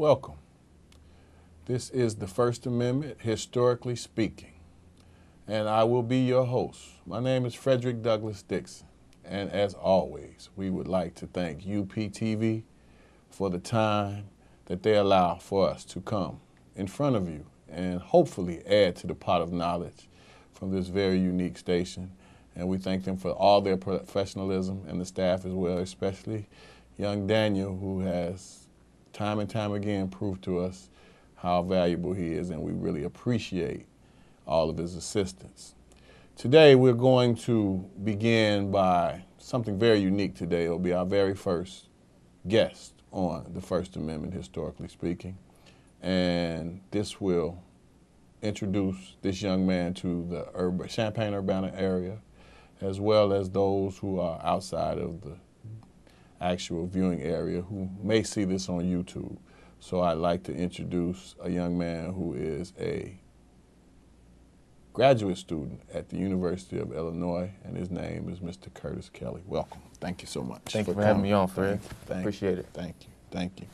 Welcome. This is the First Amendment, historically speaking, and I will be your host. My name is Frederick Douglass Dixon, and as always, we would like to thank UPTV for the time that they allow for us to come in front of you and hopefully add to the pot of knowledge from this very unique station. And we thank them for all their professionalism and the staff as well, especially young Daniel, who has time and time again proved to us how valuable he is, and we really appreciate all of his assistance. Today we're going to begin by something very unique today. It'll be our very first guest on the First Amendment, historically speaking, and this will introduce this young man to the Champaign-Urbana area, as well as those who are outside of the actual viewing area who may see this on YouTube. So I'd like to introduce a young man who is a graduate student at the University of Illinois, and his name is Mr. Curtis Kelly. Welcome. Thank you so much. Thank you for having me on, Fred. Appreciate it. Thank you. Thank you.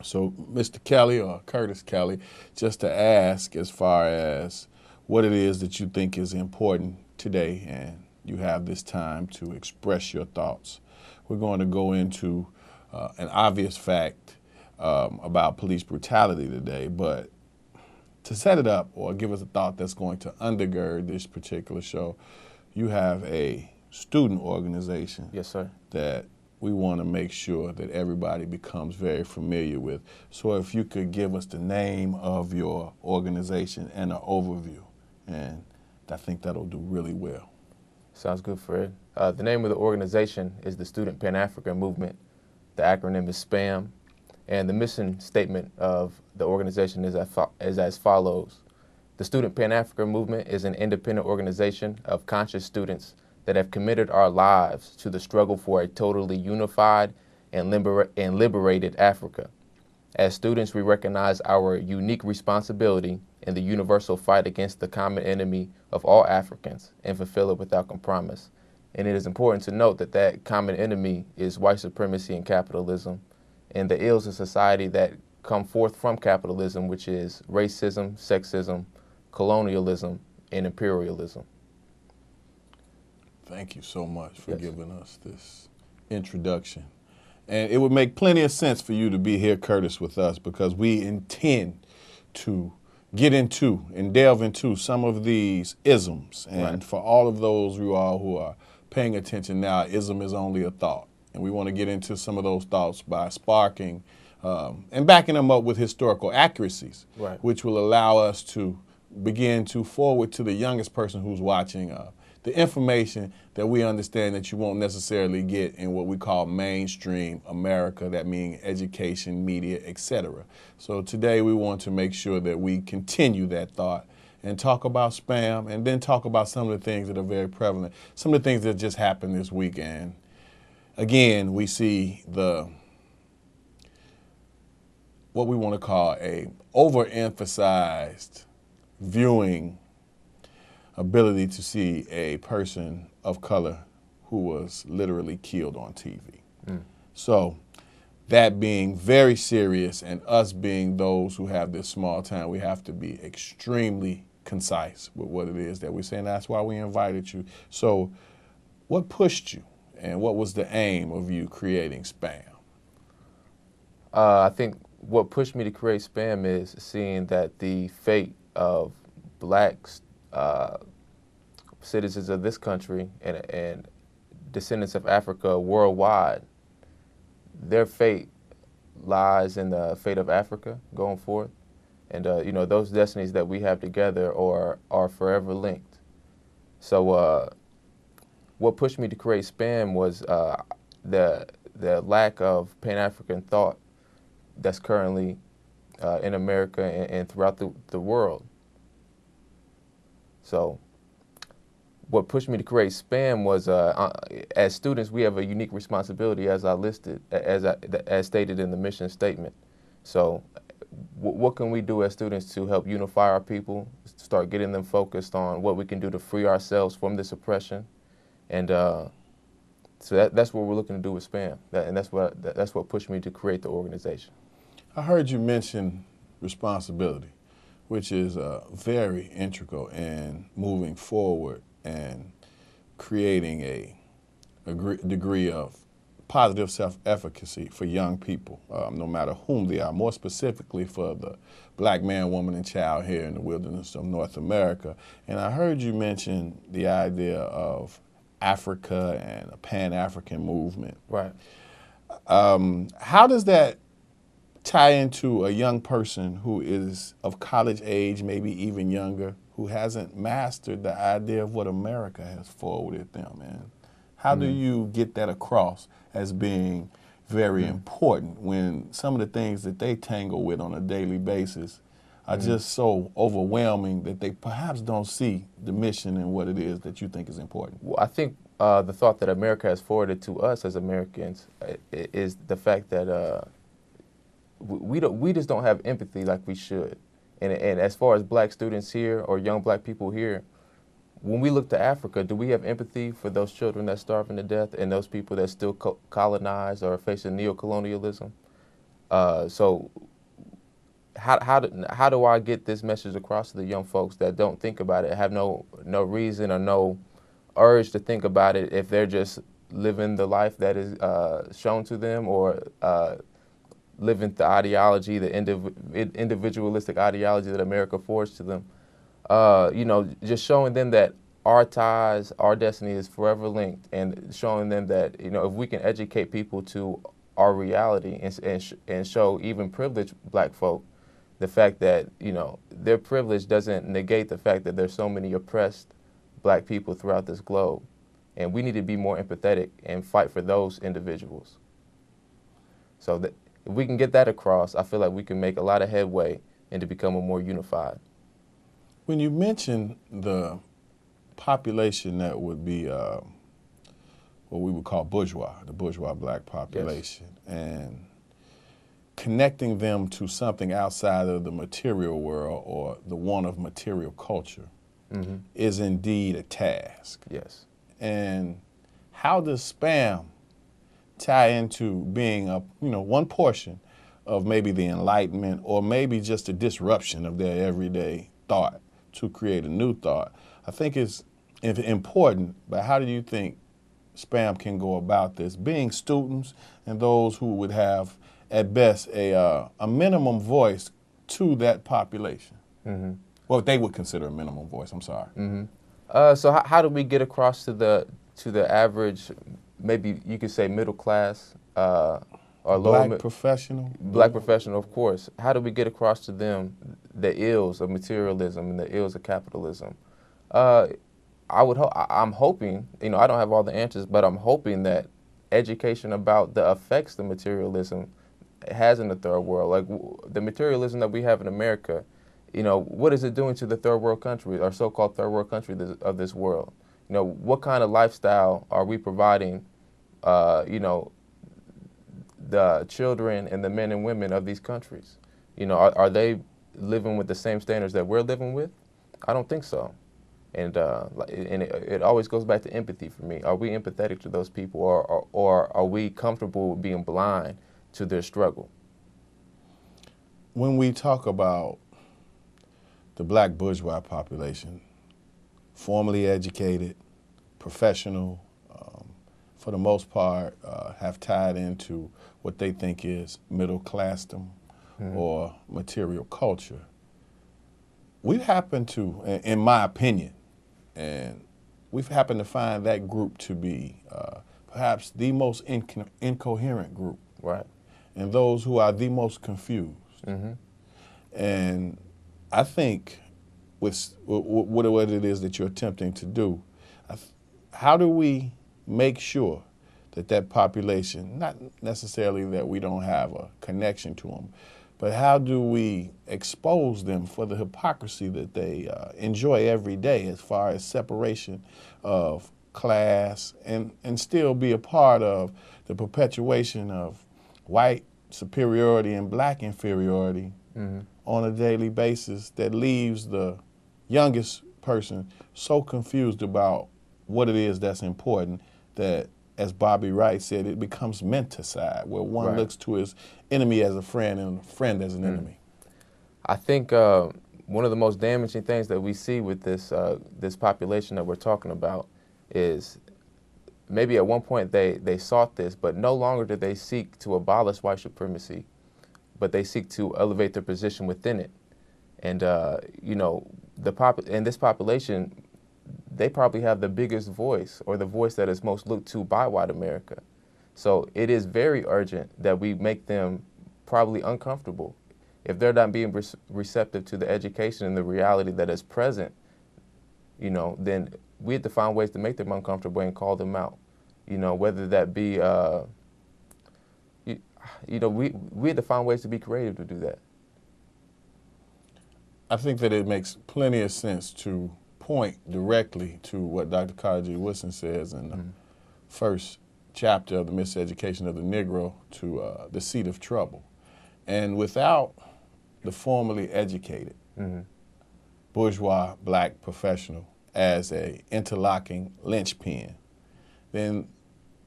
So, Mr. Kelly, or Curtis Kelly, just to ask as far as what it is that you think is important today, and you have this time to express your thoughts. We're going to go into an obvious fact about police brutality today, but to set it up or give us a thought that's going to undergird this particular show, you have a student organization. Yes, sir. That we want to make sure that everybody becomes very familiar with. So if you could give us the name of your organization and an overview, and I think that'll do really well. Sounds good, Fred. The name of the organization is the Student Pan-African Movement. The acronym is SPAM. And the mission statement of the organization is as follows. The Student Pan-African Movement is an independent organization of conscious students that have committed our lives to the struggle for a totally unified and liberated Africa. As students, we recognize our unique responsibility in the universal fight against the common enemy of all Africans and fulfill it without compromise. And it is important to note that that common enemy is white supremacy and capitalism, and the ills of society that come forth from capitalism, which is racism, sexism, colonialism, and imperialism. Thank you so much for giving us this introduction. And it would make plenty of sense for you to be here, Curtis, with us, because we intend to get into and delve into some of these isms. And for all of those you all who are paying attention now, ism is only a thought. And we want to get into some of those thoughts by sparking and backing them up with historical accuracies, which will allow us to begin to forward to the youngest person who's watching the information that we understand that you won't necessarily get in what we call mainstream America, that means education, media, etc. So today we want to make sure that we continue that thought and talk about spam, and then talk about some of the things that are very prevalent, some of the things that just happened this weekend. Again, we see what we want to call a overemphasized viewing ability to see a person of color who was literally killed on TV. So that being very serious, and us being those who have this small time, we have to be extremely concise with what it is that we're saying. That's why we invited you. So what pushed you, and what was the aim of you creating SPAM? I think what pushed me to create SPAM is seeing that the fate of blacks, citizens of this country, and descendants of Africa worldwide, their fate lies in the fate of Africa going forth. And you know, those destinies that we have together are forever linked. So what pushed me to create SPAM was the lack of Pan-African thought that's currently in America and throughout the world. So what pushed me to create SPAM was, as students, we have a unique responsibility, as I listed, as stated in the mission statement. So what can we do as students to help unify our people, start getting them focused on what we can do to free ourselves from this oppression? And so that's what we're looking to do with SPAM, and that's what pushed me to create the organization. I heard you mention responsibility, which is very integral in moving forward and creating a degree of positive self-efficacy for young people, no matter whom they are, more specifically for the black man, woman, and child here in the wilderness of North America. And I heard you mention the idea of Africa and a Pan-African movement. Right. How does that tie into a young person who is of college age, maybe even younger, who hasn't mastered the idea of what America has forwarded them? And how do you get that across as being very important when some of the things that they tangle with on a daily basis are just so overwhelming that they perhaps don't see the mission and what it is that you think is important? Well, I think the thought that America has forwarded to us as Americans is the fact that we just don't have empathy like we should. And as far as black students here or young black people here, when we look to Africa, do we have empathy for those children that's starving to death and those people that still colonized or facing neocolonialism? So how do I get this message across to the young folks that don't think about it, have no reason or no urge to think about it if they're just living the life that is shown to them, or living the ideology, the individualistic ideology that America forged to them? Just showing them that our ties, our destiny is forever linked, and showing them that, if we can educate people to our reality and show even privileged black folk the fact that, their privilege doesn't negate the fact that there's so many oppressed black people throughout this globe. And we need to be more empathetic and fight for those individuals. So that if we can get that across, I feel like we can make a lot of headway into becoming more unified. When you mention the population that would be what we would call bourgeois, the bourgeois black population, yes, and connecting them to something outside of the material world or the one of material culture, is indeed a task. Yes. And how does spam tie into being one portion of maybe the enlightenment, or maybe just a disruption of their everyday thought to create a new thought? I think it's important, but how do you think spam can go about this, being students and those who would have at best a minimum voice to that population? Well, they would consider a minimum voice, I'm sorry. So how do we get across to the average, maybe you could say middle class, or lower black professional? Black professional, of course. How do we get across to them the ills of materialism and the ills of capitalism? I'm hoping, I don't have all the answers, but I'm hoping that education about the effects that materialism has in the third world, like the materialism that we have in America, what is it doing to the third world countries, or so-called third world countries of this world? What kind of lifestyle are we providing, the children and the men and women of these countries? Are they living with the same standards that we're living with? I don't think so. And it always goes back to empathy for me. Are we empathetic to those people, or are we comfortable with being blind to their struggle? When we talk about the black bourgeois population, formally educated, professional, for the most part, have tied into what they think is middle classdom or material culture. We happen to, in my opinion, and we've happened to find that group to be perhaps the most incoherent group. Right. And those who are the most confused. And I think with what it is that you're attempting to do, how do we make sure that population, not necessarily that we don't have a connection to them, but how do we expose them for the hypocrisy that they enjoy every day as far as separation of class, and still be a part of the perpetuation of white superiority and black inferiority on a daily basis that leaves the youngest person so confused about what it is that's important that as Bobby Wright said, it becomes menticide, where one Right. looks to his enemy as a friend and a friend as an enemy. I think one of the most damaging things that we see with this population that we're talking about is maybe at one point they sought this, but no longer do they seek to abolish white supremacy, but they seek to elevate their position within it. And you know, in this population, they probably have the biggest voice, or the voice that is most looked to by white America. So it is very urgent that we make them probably uncomfortable. If they're not being receptive to the education and the reality that is present, you know, then we have to find ways to make them uncomfortable and call them out. You know, whether that be, you know, we have to find ways to be creative to do that. I think that it makes plenty of sense to point directly to what Dr. Carter G. Woodson says in the first chapter of The Miseducation of the Negro, to the seat of trouble. And without the formally educated bourgeois black professional as a interlocking linchpin, then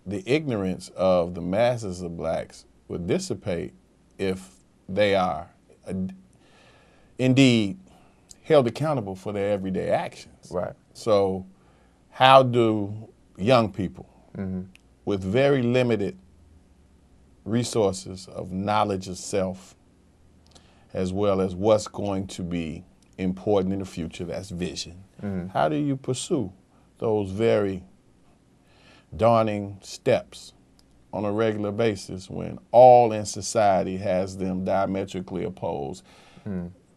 the ignorance of the masses of blacks would dissipate if they are indeed held accountable for their everyday actions. Right. So how do young people with very limited resources of knowledge of self, as well as what's going to be important in the future, that's vision, how do you pursue those very daunting steps on a regular basis when all in society has them diametrically opposed,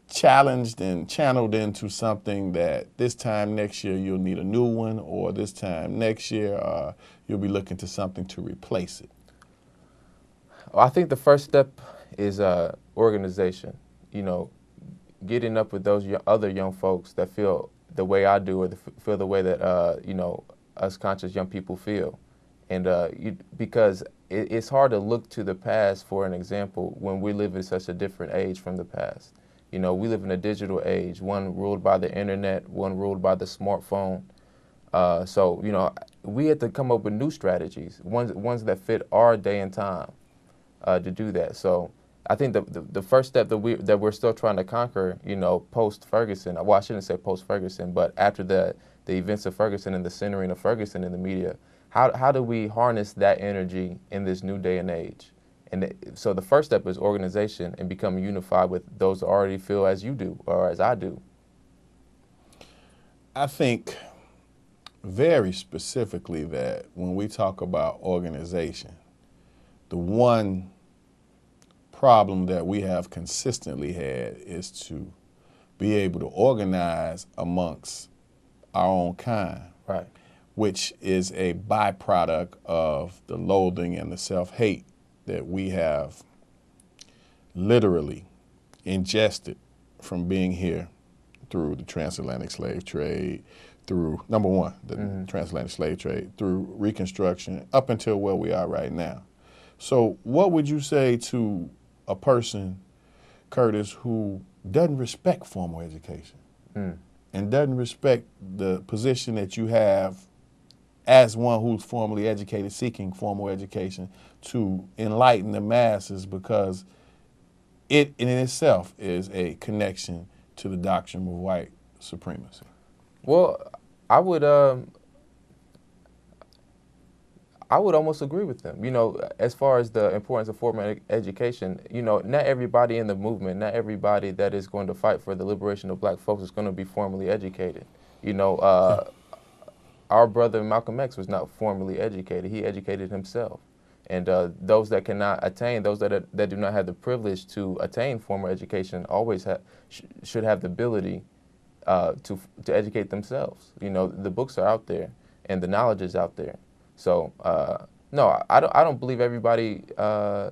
challenged and channeled into something that this time next year you'll need a new one, or this time next year you'll be looking to something to replace it? Well, I think the first step is organization. You know, getting up with those other young folks that feel the way I do, or feel the way that you know, us conscious young people feel, and because it's hard to look to the past for an example when we live in such a different age from the past. You know, we live in a digital age, one ruled by the internet, one ruled by the smartphone. So, you know, we had to come up with new strategies, ones that fit our day and time to do that. So I think the first step that we're still trying to conquer, you know, post-Ferguson, well, I shouldn't say post-Ferguson, but after the events of Ferguson and the centering of Ferguson in the media, how do we harness that energy in this new day and age? And so the first step is organization and becoming unified with those that already feel as you do, or as I do. I think very specifically that when we talk about organization, the one problem that we have consistently had is to be able to organize amongst our own kind, Right. which is a byproduct of the loathing and the self-hate that we have literally ingested from being here through the transatlantic slave trade, through, number one, the transatlantic slave trade, through Reconstruction, up until where we are right now. So what would you say to a person, Curtis, who doesn't respect formal education and doesn't respect the position that you have as one who's formally educated, seeking formal education, to enlighten the masses, because it in itself is a connection to the doctrine of white supremacy? Well, I would almost agree with them. You know, as far as the importance of formal education, you know, not everybody in the movement, not everybody that is going to fight for the liberation of black folks is going to be formally educated. You know, our brother Malcolm X was not formally educated. He educated himself. And those that cannot attain, those that do not have the privilege to attain formal education, always should have the ability to educate themselves. You know, the books are out there and the knowledge is out there. So no, I don't believe everybody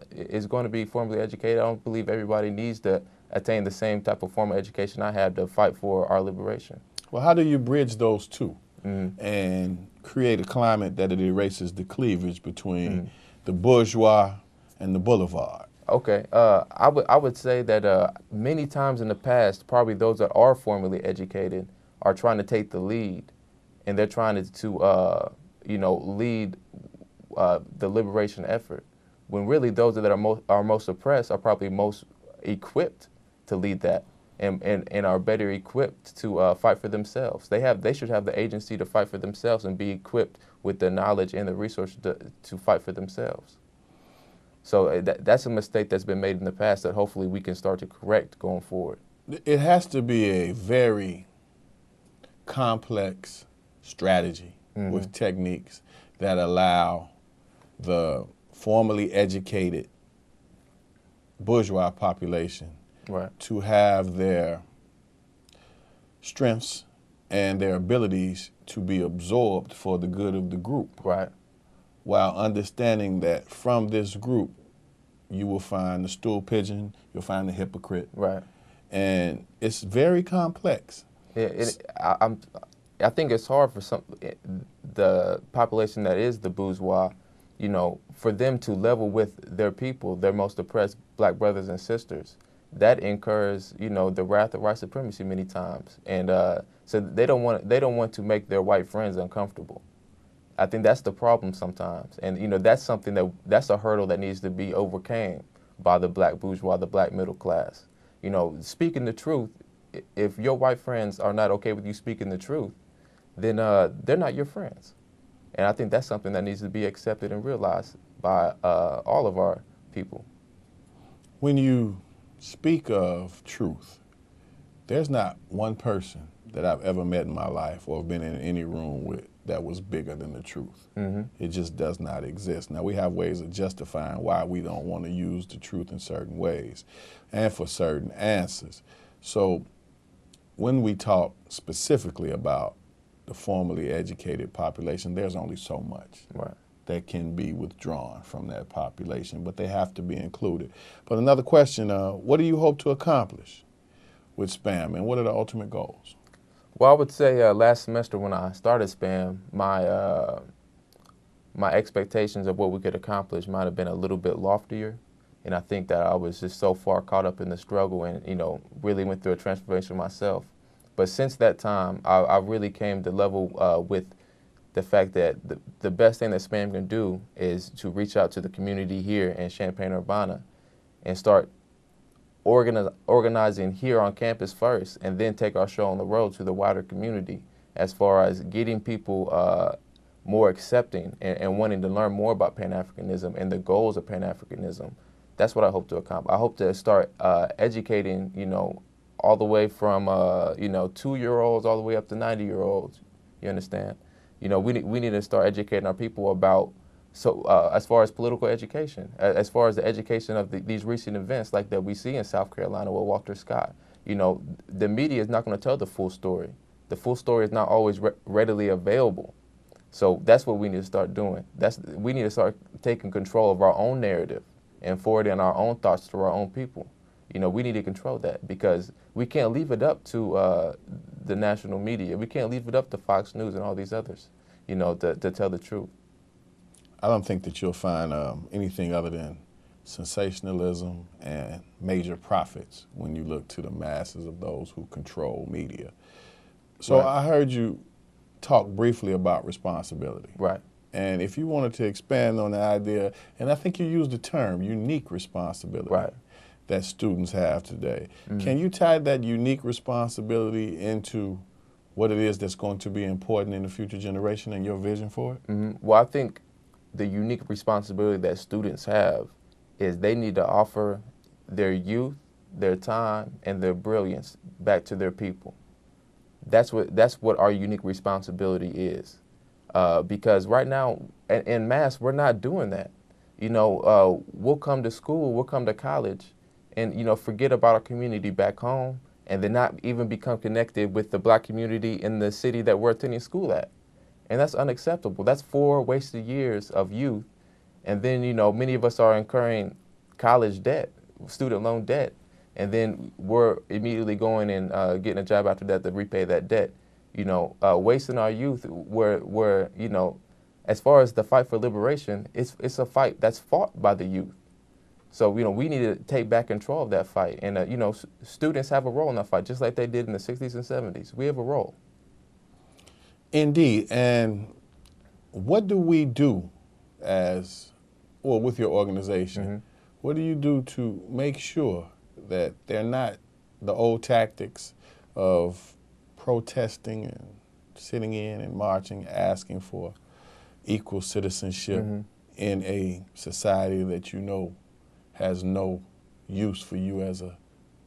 is going to be formally educated. I don't believe everybody needs to attain the same type of formal education I have to fight for our liberation. Well, how do you bridge those two and create a climate that it erases the cleavage between the bourgeois and the boulevard? Okay, I would say that many times in the past, probably those that are formally educated are trying to take the lead, and they're trying to you know, lead the liberation effort, when really those that are most oppressed are probably most equipped to lead that, and are better equipped to fight for themselves. They should have the agency to fight for themselves and be equipped with the knowledge and the resources to fight for themselves. So that's a mistake that's been made in the past that hopefully we can start to correct going forward. It has to be a very complex strategy with techniques that allow the formally educated bourgeois population to have their strengths and their abilities to be absorbed for the good of the group. While understanding that from this group, you will find the stool pigeon, you'll find the hypocrite. And it's very complex. I think it's hard for the population that is the bourgeois, for them to level with their people, their most oppressed black brothers and sisters. That incurs, the wrath of white supremacy many times, and so they don't want to make their white friends uncomfortable. I think that's the problem sometimes, and that's that's a hurdle that needs to be overcome by the black bourgeois, the black middle class. Speaking the truth. If your white friends are not okay with you speaking the truth, then they're not your friends, and I think that's something that needs to be accepted and realized by all of our people. When you speak of truth, there's not one person that I've ever met in my life or been in any room with that was bigger than the truth. It just does not exist. Now, we have ways of justifying why we don't want to use the truth in certain ways and for certain answers. So when we talk specifically about the formally educated population, there's only so much that can be withdrawn from that population, but they have to be included. But another question, what do you hope to accomplish with SPAM, and what are the ultimate goals? Well, I would say last semester when I started SPAM, my expectations of what we could accomplish might have been a little bit loftier. And I think that I was just so far caught up in the struggle and, really went through a transformation myself. But since that time, I really came to level with the fact that the best thing that SPAM can do is to reach out to the community here in Champaign-Urbana and start organizing here on campus first, and then take our show on the road to the wider community as far as getting people more accepting and wanting to learn more about Pan-Africanism and the goals of Pan-Africanism. That's what I hope to accomplish. I hope to start educating, all the way from, 2-year-olds all the way up to 90-year-olds. You understand? We need to start educating our people about, as far as political education, as far as the education of these recent events like that we see in South Carolina with Walter Scott. The media is not going to tell the full story. The full story is not always readily available. So that's what we need to start doing. We need to start taking control of our own narrative and forwarding our own thoughts to our own people. We need to control that, because we can't leave it up to the national media. We can't leave it up to Fox News and all these others, to tell the truth. I don't think that you'll find anything other than sensationalism and major profits when you look to the masses of those who control media. So I heard you talk briefly about responsibility. And if you wanted to expand on the idea, and I think you used the term unique responsibility that students have today. Can you tie that unique responsibility into what it is that's going to be important in the future generation and your vision for it? Well, I think the unique responsibility that students have is they need to offer their youth, their time, and their brilliance back to their people. That's what our unique responsibility is. Because right now, in mass, we're not doing that. We'll come to school, we'll come to college, and forget about our community back home, and then not even become connected with the black community in the city that we're attending school at. And that's unacceptable. That's 4 wasted years of youth. And then, many of us are incurring college debt, student loan debt, and then we're immediately going and getting a job after that to repay that debt. Wasting our youth where as far as the fight for liberation, it's a fight that's fought by the youth. So, we need to take back control of that fight. And, students have a role in that fight, just like they did in the 60s and 70s. We have a role. Indeed. And what do we do as, well, with your organization, Mm-hmm. what do you do to make sure that they're not the old tactics of protesting and sitting in and marching, asking for equal citizenship Mm-hmm. in a society that you know has no use for you as a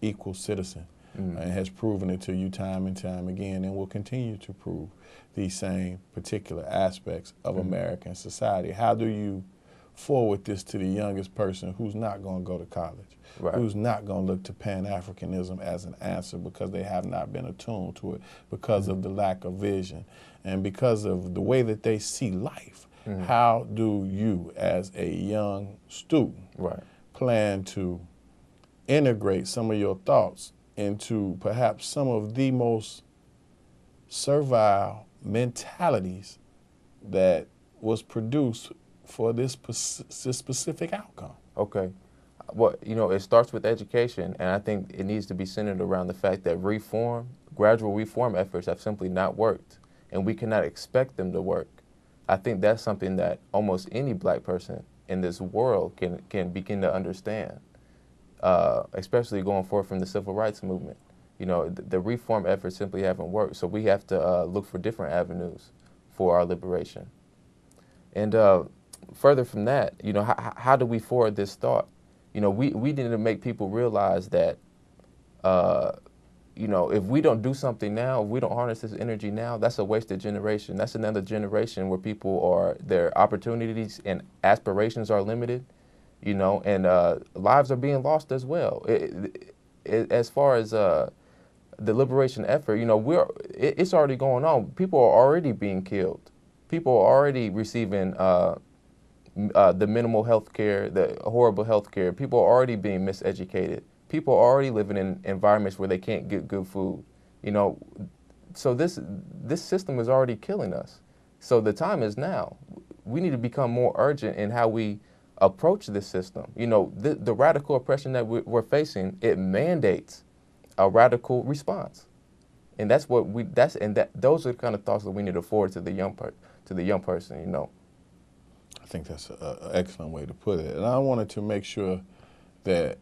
equal citizen, Mm-hmm. and has proven it to you time and time again, and will continue to prove these same particular aspects of Mm-hmm. American society? How do you forward this to the youngest person who's not going to go to college, Right. who's not going to look to Pan-Africanism as an answer because they have not been attuned to it, because Mm-hmm. of the lack of vision, and because of the way that they see life? Mm-hmm. How do you, as a young student, Right. plan to integrate some of your thoughts into perhaps some of the most servile mentalities that was produced for this specific outcome? Okay. Well, it starts with education, and I think it needs to be centered around the fact that gradual reform efforts have simply not worked, and we cannot expect them to work. I think that's something that almost any black person in this world can begin to understand, especially going forward from the civil rights movement. The reform efforts simply haven't worked, so we have to look for different avenues for our liberation. And further from that, how do we forward this thought? We need to make people realize that, if we don't do something now, if we don't harness this energy now, that's a wasted generation. That's another generation where their opportunities and aspirations are limited, and lives are being lost as well. As far as the liberation effort, it's already going on. People are already being killed. People are already receiving the minimal health care, the horrible health care. People are already being miseducated. People are already living in environments where they can't get good food. So this system is already killing us. So the time is now. We need to become more urgent in how we approach this system. The radical oppression that we're facing, it mandates a radical response, and those are the kind of thoughts that we need to forward to the young person. I think that's an excellent way to put it. And I wanted to make sure that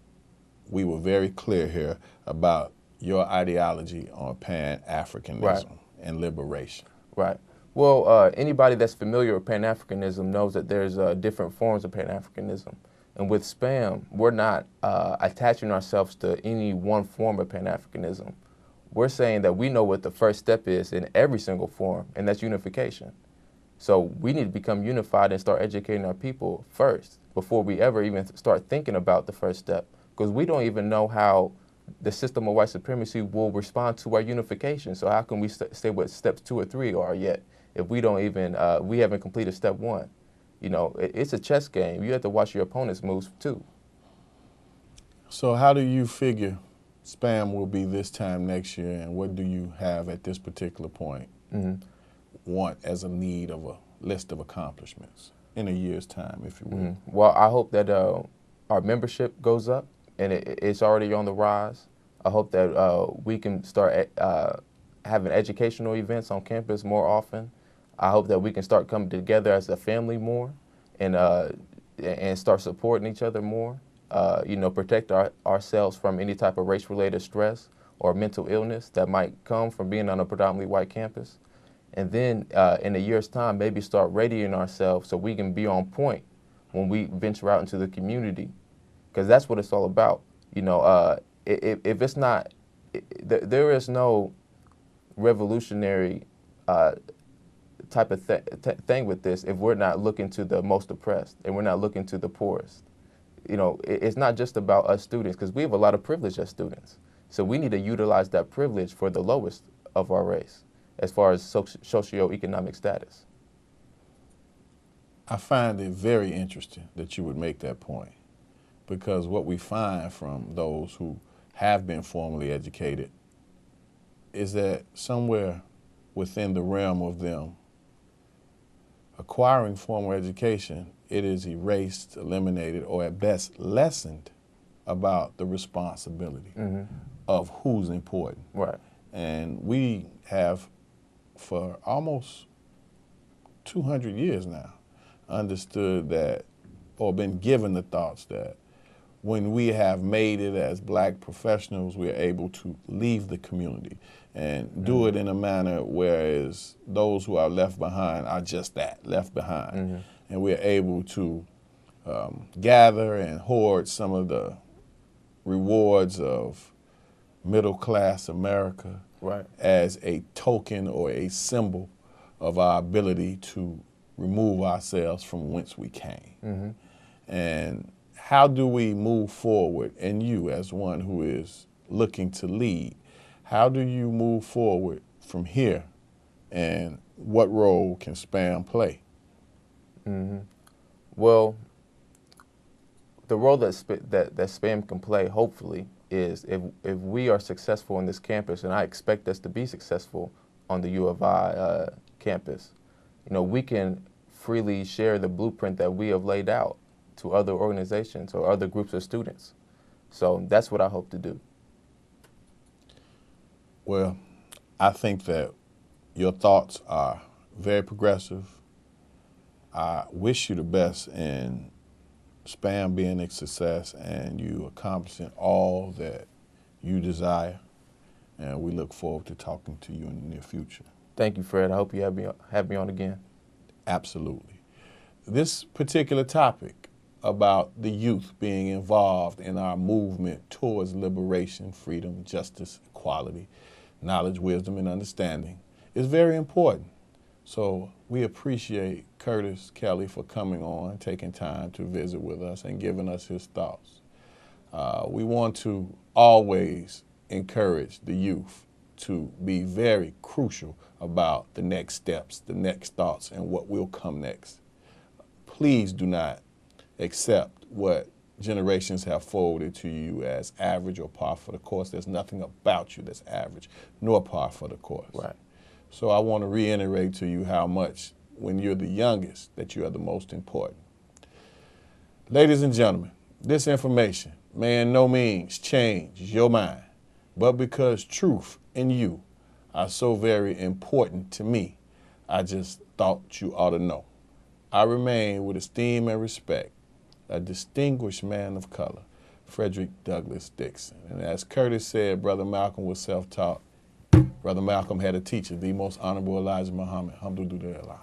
we were very clear here about your ideology on Pan-Africanism Right. and liberation. Right. Well, anybody that's familiar with Pan-Africanism knows that there's different forms of Pan-Africanism. And with SPAM, we're not attaching ourselves to any one form of Pan-Africanism. We're saying that we know what the first step is in every single form, and that's unification. So we need to become unified and start educating our people first before we ever even start thinking about the first step, because we don't even know how the system of white supremacy will respond to our unification. So how can we say what steps 2 or 3 are yet if we don't even we haven't completed step 1? It's a chess game. You have to watch your opponent's moves too. So how do you figure SPAM will be this time next year, and what do you have at this particular point want as a need of a list of accomplishments in a year's time, if you will? Well, I hope that our membership goes up, and it's already on the rise. I hope that we can start having educational events on campus more often. I hope that we can start coming together as a family more, and start supporting each other more. Protect ourselves from any type of race-related stress or mental illness that might come from being on a predominantly white campus. And then in a year's time, maybe start readying ourselves so we can be on point when we venture out into the community, because that's what it's all about. If it's not, there is no revolutionary type of thing with this if we're not looking to the most oppressed and we're not looking to the poorest. It's not just about us students, because we have a lot of privilege as students. So we need to utilize that privilege for the lowest of our race as far as socioeconomic status. I find it very interesting that you would make that point, because what we find from those who have been formally educated is that somewhere within the realm of them acquiring formal education, it is erased, eliminated, or at best lessened about the responsibility of who's important. Right. And we have, for almost 200 years now, understood that, or been given the thoughts that when we have made it as black professionals, we are able to leave the community and do it in a manner whereas those who are left behind are just that, left behind. And we're able to gather and hoard some of the rewards of middle-class America as a token or a symbol of our ability to remove ourselves from whence we came. And how do we move forward? And you, as one who is looking to lead, how do you move forward from here, and what role can SPAM play? Well, the role that SPAM can play, hopefully, is if we are successful on this campus, and I expect us to be successful on the U of I campus, you know, we can freely share the blueprint that we have laid out to other organizations or other groups of students. So that's what I hope to do. Well, I think that your thoughts are very progressive. I wish you the best in SPAM being a success and you accomplishing all that you desire. And we look forward to talking to you in the near future. Thank you, Fred. I hope you have me on again. Absolutely. This particular topic about the youth being involved in our movement towards liberation, freedom, justice, equality, knowledge, wisdom, and understanding is very important. So we appreciate Curtis Kelly for coming on, taking time to visit with us and giving us his thoughts. We want to always encourage the youth to be very crucial about the next steps, the next thoughts, and what will come next. Please do not accept what generations have forwarded to you as average or par for the course. There's nothing about you that's average nor par for the course. Right. So I want to reiterate to you how much, when you're the youngest, that you are the most important. Ladies and gentlemen, this information may in no means change your mind, but because truth and you are so very important to me, I just thought you ought to know. I remain, with esteem and respect, a distinguished man of color, Frederick Douglass Dixon. And as Curtis said, Brother Malcolm was self-taught. Brother Malcolm had a teacher, the most honorable Elijah Muhammad. Hamdulillah.